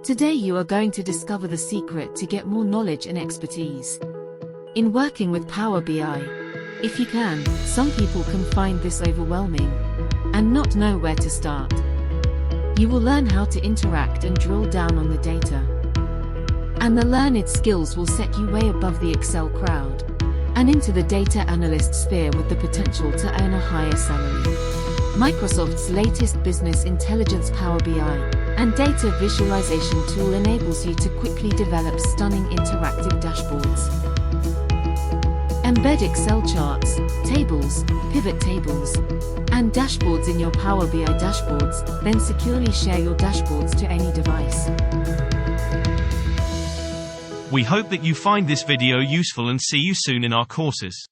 Today you are going to discover the secret to get more knowledge and expertise in working with Power BI. If you can, some people can find this overwhelming and not know where to start. You will learn how to interact and drill down on the data. And the learned skills will set you way above the Excel crowd and into the data analyst sphere with the potential to earn a higher salary. Microsoft's latest business intelligence Power BI and data visualization tool enables you to quickly develop stunning interactive dashboards. Embed Excel charts, tables, pivot tables, and dashboards in your Power BI dashboards, then securely share your dashboards to any device. We hope that you find this video useful and see you soon in our courses.